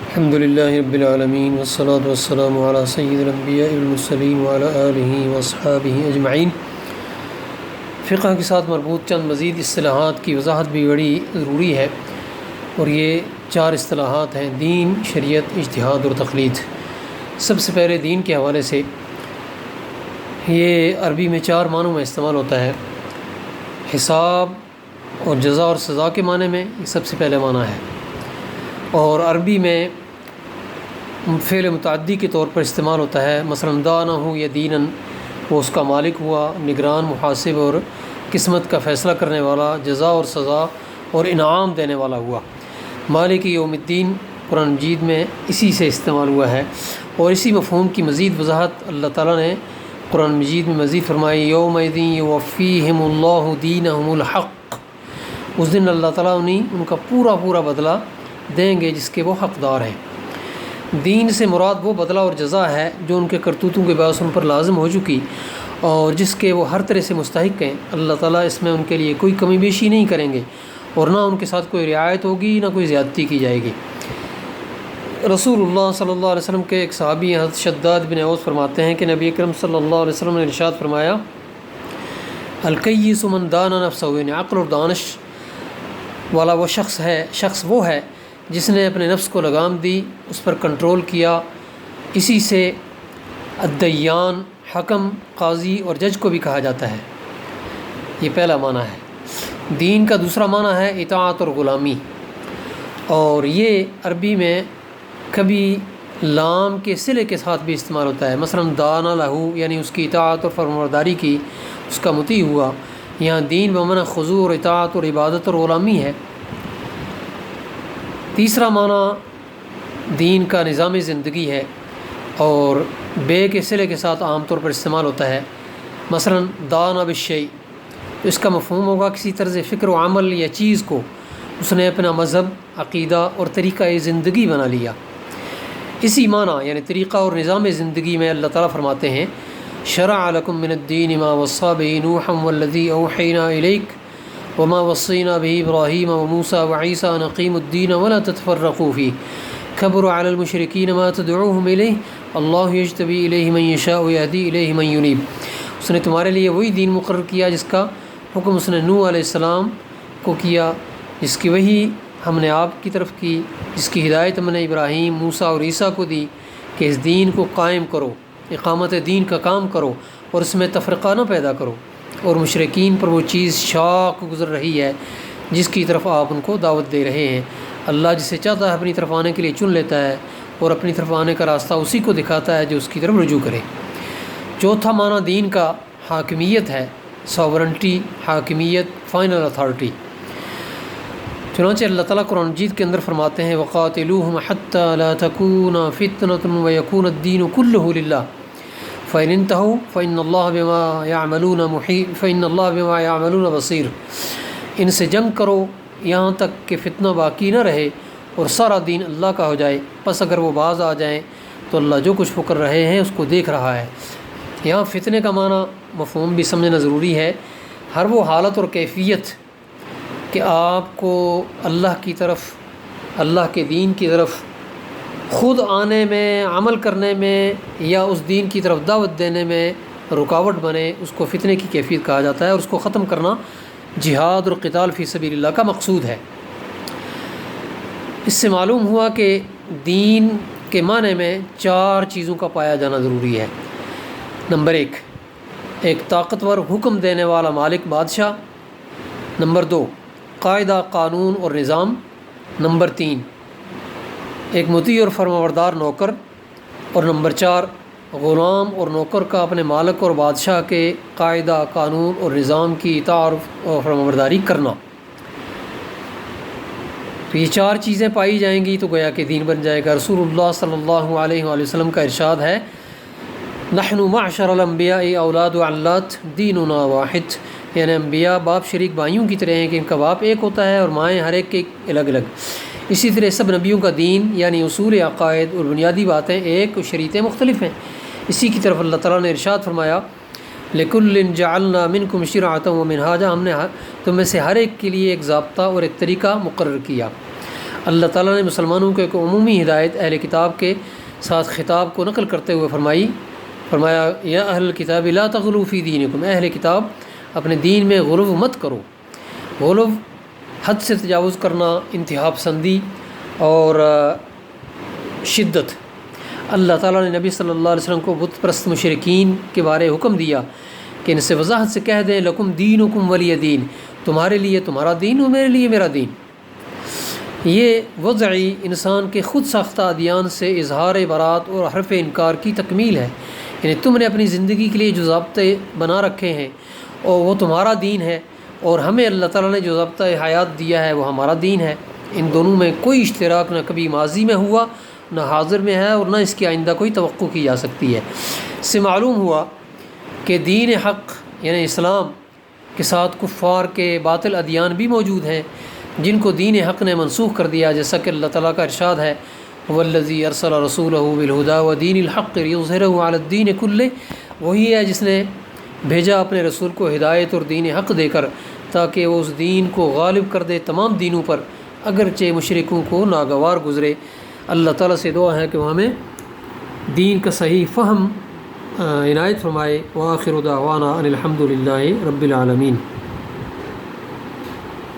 الحمد للہ رب العالمین والصلاة والسلام علی سید الانبیاء والمرسلین وعلی آلہ واصحابہ اجمعین۔ فقہ کے ساتھ مربوط چند مزید اصطلاحات کی وضاحت بھی بڑی ضروری ہے، اور یہ 4 اصطلاحات ہیں: دین، شریعت، اجتہاد اور تقلید۔ سب سے پہلے دین کے حوالے سے یہ عربی میں 4 معنوں میں استعمال ہوتا ہے۔ حساب اور جزا اور سزا کے معنی میں یہ سب سے پہلے معنی ہے، اور عربی میں فعل متعدی کے طور پر استعمال ہوتا ہے۔ مثلا دانہ یا دینن، وہ اس کا مالک ہوا، نگران، محاسب اور قسمت کا فیصلہ کرنے والا، جزا اور سزا اور انعام دینے والا ہوا۔ مالک یوم الدین قرآن مجید میں اسی سے استعمال ہوا ہے، اور اسی مفہوم کی مزید وضاحت اللہ تعالیٰ نے قرآن مجید میں مزید فرمائی: یومئذ یوفیہم اللہ دینہم الحق۔ اس دن اللہ تعالیٰ ان کا پورا بدلہ دیں گے جس کے وہ حقدار ہیں۔ دین سے مراد وہ بدلہ اور جزا ہے جو ان کے کرتوتوں کے باعث ان پر لازم ہو چکی اور جس کے وہ ہر طرح سے مستحق ہیں۔ اللہ تعالیٰ اس میں ان کے لیے کوئی کمی بیشی نہیں کریں گے، اور نہ ان کے ساتھ کوئی رعایت ہوگی، نہ کوئی زیادتی کی جائے گی۔ رسول اللہ صلی اللہ علیہ وسلم کے ایک صحابی حضرت شداد بن اوس فرماتے ہیں کہ نبی اکرم صلی اللہ علیہ وسلم نے ارشاد فرمایا: الکیس من دان نفسہ، یعنی عقل اور دانش والا وہ شخص وہ ہے جس نے اپنے نفس کو لگام دی، اس پر کنٹرول کیا۔ اسی سے الدیان، حکم، قاضی اور جج کو بھی کہا جاتا ہے۔ یہ پہلا معنی ہے۔ دین کا دوسرا معنی ہے اطاعت اور غلامی، اور یہ عربی میں کبھی لام کے صلے کے ساتھ بھی استعمال ہوتا ہے۔ مثلا دانا لہو، یعنی اس کی اطاعت اور فرمانبرداری کی، اس کا مطیع ہوا۔ یہاں دین بمعنی خضوع اور اطاعت اور عبادت اور غلامی ہے۔ تیسرا معنی دین کا نظام زندگی ہے، اور بے کے صلے کے ساتھ عام طور پر استعمال ہوتا ہے۔ مثلا دانا بالشیء، تو اس کا مفہوم ہوگا کسی طرز فکر و عمل یا چیز کو اس نے اپنا مذہب، عقیدہ اور طریقہ زندگی بنا لیا۔ اسی معنی یعنی طریقہ اور نظام زندگی میں اللہ تعالیٰ فرماتے ہیں: شرع لکم من الدین ما وصی به نوحا والذی اوحینا الیک وما وصینا به ابراہیم وموسیٰ وعیسیٰ ان اقیموا الدین ولا تتفرقوا فیہ کبر علی المشرکین ما تدعوہم الیہ اللہ یجتبی الیہ من یشاء ویہدی الیہ من ینیب۔ اس نے تمہارے لیے وہی دین مقرر کیا جس کا حکم اس نے نوح علیہ السلام کو کیا، جس کی وحی ہم نے آپ کی طرف کی، جس کی ہدایت ہم نے ابراہیم، موسیٰ اور عیسیٰ کو دی کہ اس دین کو قائم کرو، اقامت دین کا کام کرو اور اس میں تفرقہ نہ پیدا کرو، اور مشرکین پر وہ چیز شاق گزر رہی ہے جس کی طرف آپ ان کو دعوت دے رہے ہیں۔ اللہ جسے چاہتا ہے اپنی طرف آنے کے لیے چن لیتا ہے، اور اپنی طرف آنے کا راستہ اسی کو دکھاتا ہے جو اس کی طرف رجوع کرے۔ چوتھا معنی دین کا حاکمیت ہے، ساورنٹی، حاکمیت، فائنل اتھارٹی۔ چنانچہ اللہ تعالیٰ قرآن مجید کے اندر فرماتے ہیں: وَقَاتِلُوهُمْ حَتَّى لَا تَكُونَ فِتْنَةٌ وَيَكُونَ الدِّينُ كُلُّهُ لِلَّهِ فَإِنِ انتَهُوا فَإِنَّ اللَّهَ بِمَا يَعْمَلُونَ بَصِيرٌ۔ ان سے جنگ کرو یہاں تک کہ فتنہ باقی نہ رہے اور سارا دین اللہ کا ہو جائے، پس اگر وہ باز آ جائیں تو اللہ جو کچھ وہ کر رہے ہیں اس کو دیکھ رہا ہے۔ یہاں فتنے کا معنی مفہوم بھی سمجھنا ضروری ہے۔ ہر وہ حالت اور کیفیت کہ آپ کو اللہ کی طرف، اللہ کے دین کی طرف خود آنے میں، عمل کرنے میں یا اس دین کی طرف دعوت دینے میں رکاوٹ بنے، اس کو فتنے کی کیفیت کہا جاتا ہے، اور اس کو ختم کرنا جہاد اور قتال فی سبیل اللہ کا مقصود ہے۔ اس سے معلوم ہوا کہ دین کے معنی میں 4 چیزوں کا پایا جانا ضروری ہے۔ نمبر 1، ایک طاقتور حکم دینے والا مالک، بادشاہ۔ نمبر 2، قاعدہ، قانون اور نظام۔ نمبر 3، ایک مطیع اور فرمانبردار نوکر۔ اور نمبر 4، غلام اور نوکر کا اپنے مالک اور بادشاہ کے قاعدہ، قانون اور نظام کی اطاعت اور فرمانبرداری کرنا۔ تو یہ 4 چیزیں پائی جائیں گی تو گویا کہ دین بن جائے گا۔ رسول اللہ صلی اللہ علیہ وآلہ وسلم کا ارشاد ہے: نحن معشر الانبیاء اولاد علات دیننا واحد، یعنی انبیاء باپ شریک بھائیوں کی طرح ہیں کہ ان کا باپ ایک ہوتا ہے اور مائیں ہر ایک کے الگ الگ۔ اسی طرح سب نبیوں کا دین یعنی اصول، عقائد اور بنیادی باتیں ایک اور شریعتیں مختلف ہیں۔ اسی کی طرف اللہ تعالیٰ نے ارشاد فرمایا: لِكُلٍّ جَعَلْنَا مِنْكُمْ شِرْعَةً وَمِنْهَاجًا، ہم نے تم میں سے ہر ایک کے لیے ایک ضابطہ اور ایک طریقہ مقرر کیا۔ اللہ تعالیٰ نے مسلمانوں کو ایک عمومی ہدایت اہل کتاب کے ساتھ خطاب کو نقل کرتے ہوئے فرمایا یا اہل کتاب لا تغلوا فی دینکم، اہل کتاب اپنے دین میں غلو مت کرو۔ غلو حد سے تجاوز کرنا، انتہا پسندی اور شدت۔ اللہ تعالیٰ نے نبی صلی اللہ علیہ وسلم کو بت پرست مشرکین کے بارے حکم دیا کہ ان سے وضاحت سے کہہ دیں لکم دینکم ولی دین، تمہارے لیے تمہارا دین اور میرے لیے میرا دین۔ یہ وضعی انسان کے خود ساختہ ادیان سے اظہار برات اور حرف انکار کی تکمیل ہے، یعنی تم نے اپنی زندگی کے لیے جو ضابطے بنا رکھے ہیں اور وہ تمہارا دین ہے، اور ہمیں اللہ تعالیٰ نے جو ضابطہ حیات دیا ہے وہ ہمارا دین ہے۔ ان دونوں میں کوئی اشتراک نہ کبھی ماضی میں ہوا، نہ حاضر میں ہے، اور نہ اس کی آئندہ کوئی توقع کی جا سکتی ہے۔ اس سے معلوم ہوا کہ دین حق یعنی اسلام کے ساتھ کفار کے باطل ادیان بھی موجود ہیں جن کو دین حق نے منسوخ کر دیا، جیسا کہ اللہ تعالیٰ کا ارشاد ہے والذی ارسل رسولہ بالہدی ودین الحق لیظہرہ علی الدین کلہ، وہی ہے جس نے بھیجا اپنے رسول کو ہدایت اور دین حق دے کر تاکہ وہ اس دین کو غالب کر دے تمام دینوں پر، اگرچہ مشرکوں کو ناگوار گزرے۔ اللہ تعالیٰ سے دعا ہے کہ وہ ہمیں دین کا صحیح فہم عنایت فرمائے۔ وآخر دعوانا ان الحمد للہ رب العالمین۔